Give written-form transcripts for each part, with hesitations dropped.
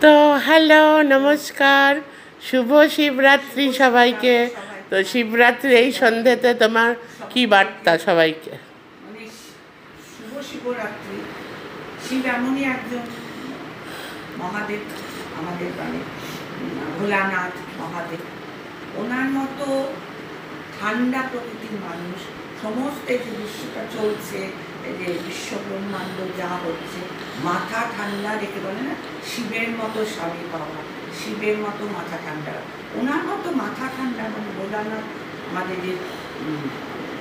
তো হ্যালো, নমস্কার, শুভ শিবরাত্রি সবাইকে। তো শিবরাত্রি এই সন্ধ্যেতে তোমার কি বার্তা সবাইকে? মানে শুভ শিবরাত্রি। শিব এমনই একজন মহাদেব, আমাদের মানে ভোলানাথ মহাদেব। ওনার মতো ঠান্ডা প্রকৃতির মানুষ। সমস্ত যে বিশ্বটা চলছে, এই যে বিশ্ব ব্রহ্মাণ্ড যা হচ্ছে, মাথা ঠান্ডা রেখে বলে না, শিবের মতো স্বামী পাওয়া, শিবের মতো মাথা ঠান্ডা। ওনার মতো মাথা ঠান্ডা মানে ভোলানাথ আমাদের যে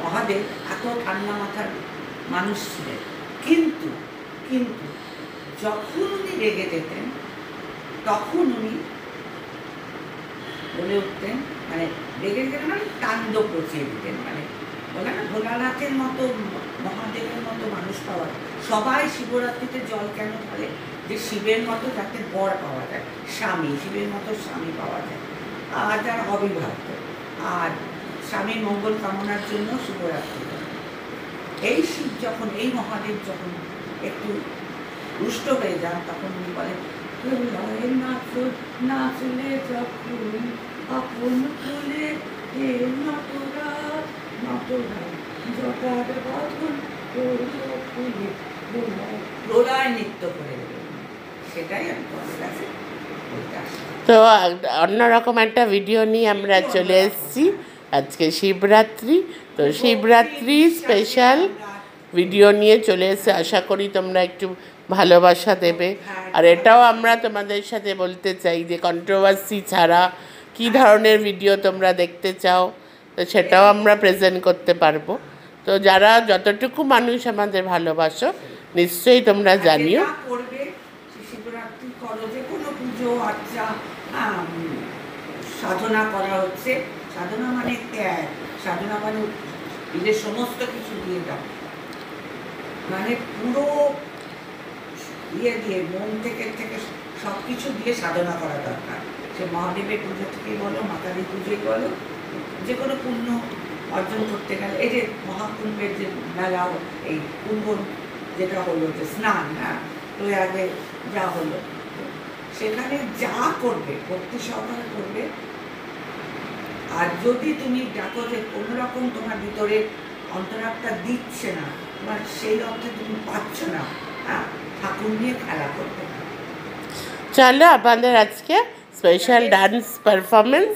মহাদেব এত ঠান্ডা মাথার মানুষ ছিলেন। কিন্তু কিন্তু যখন উনি রেগে যেতেন তখন উনি বলে উঠতেন, মানে রেগে যেতেন মানে তাণ্ডব রচিয়ে দিতেন। মানে বলে না, ভোলানাথের মতো মহাদেবের মতো মানুষ পাওয়া যায়। সবাই শিবরাত্রিতে জল কেন ঢালে? যে শিবের মতো যাতে বর পাওয়া যায়, স্বামী, শিবের মতো স্বামী পাওয়া যায়, আর যারা অবিবাহিত, আর স্বামীর মঙ্গল কামনার জন্য শিবরাত্রি। এই শিব যখন, এই মহাদেব যখন একটু রুষ্ট হয়ে যান, তখন উনি বলেন, নাচলে যখন আপন ফুলে প্রলয় নৃত্য করে দেবেন। সেটাই আমি তোমাদের কাছে বলতে আসলাম। তো অন্যরকম একটা ভিডিও নিয়ে আমরা চলে এসেছি আজকে শিবরাত্রি। তো শিবরাত্রি স্পেশাল ভিডিও নিয়ে চলে এসে আশা করি তোমরা একটু ভালোবাসা দেবে। আর এটাও আমরা তোমাদের সাথে বলতে চাই যে কন্ট্রোভার্সি ছাড়া কী ধরনের ভিডিও তোমরা দেখতে চাও, তো সেটাও আমরা প্রেজেন্ট করতে পারবো। তো যারা যতটুকু মানুষ আমাদের ভালোবাসো নিশ্চয়ই তোমরা জানিও। শিবরাত্রি করো, যে কোনো পুজো আর্চা, সাধনা করা হচ্ছে। সাধনা মানে ত্যাগ, সাধনা মানে নিজের সমস্ত কিছু দিয়ে দাও, মানে পুরো ইয়ে দিয়ে, মন থেকে থেকে সব কিছু দিয়ে সাধনা করা দরকার। সে মহাদেবের পুজো থেকেই বলো, মাতারি পুজোই বলো, যে কোনো পুণ্য অর্জন করতে গেলে, এই যে মহাকুম্ভের যে মেলা, এই কুম্ভ যেটা হলো, যে স্নান, প্রয়াগে যা হলো, সেখানে যা করবে ভক্তি সহকারে করবে। আর যদি তুমি দেখো যে কোনো রকম তোমার ভিতরে অন্তরাত্মা দিচ্ছে না, তোমার সেই অর্থে তুমি পাচ্ছ না, ঠাকুর নিয়ে খেলা করতে না। চলো আমাদের আজকে স্পেশাল ডান্স পারফরমেন্স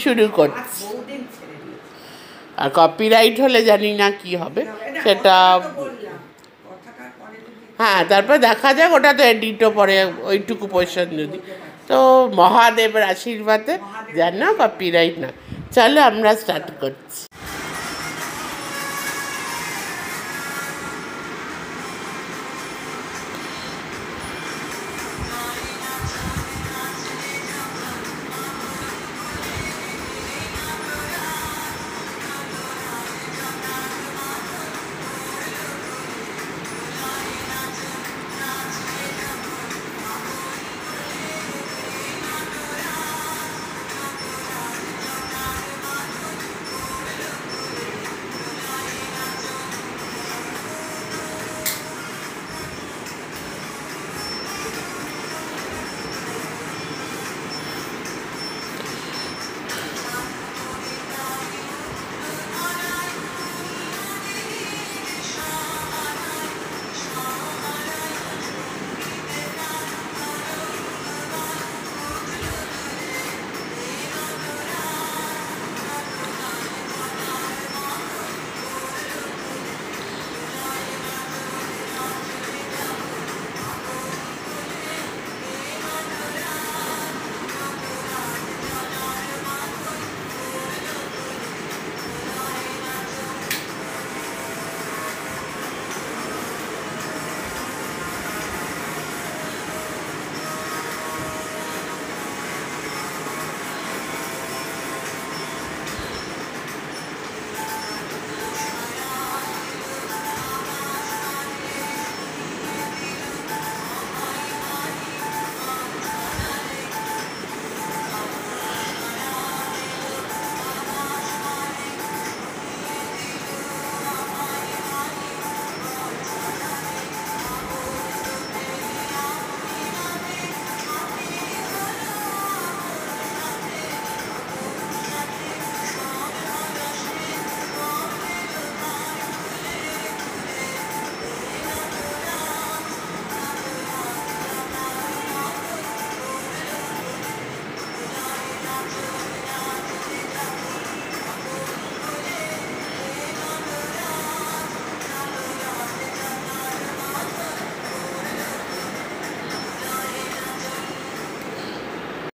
শুরু করছি। আর কপিরাইট হলে জানি না কি হবে সেটা। হ্যাঁ, তারপর দেখা যাক, ওটা তো এডিটও পরে, ওইটুকু পোর্শন যদি। তো মহাদেবের আশীর্বাদে যেন কপিরাইট না। চলো আমরা স্টার্ট করছি।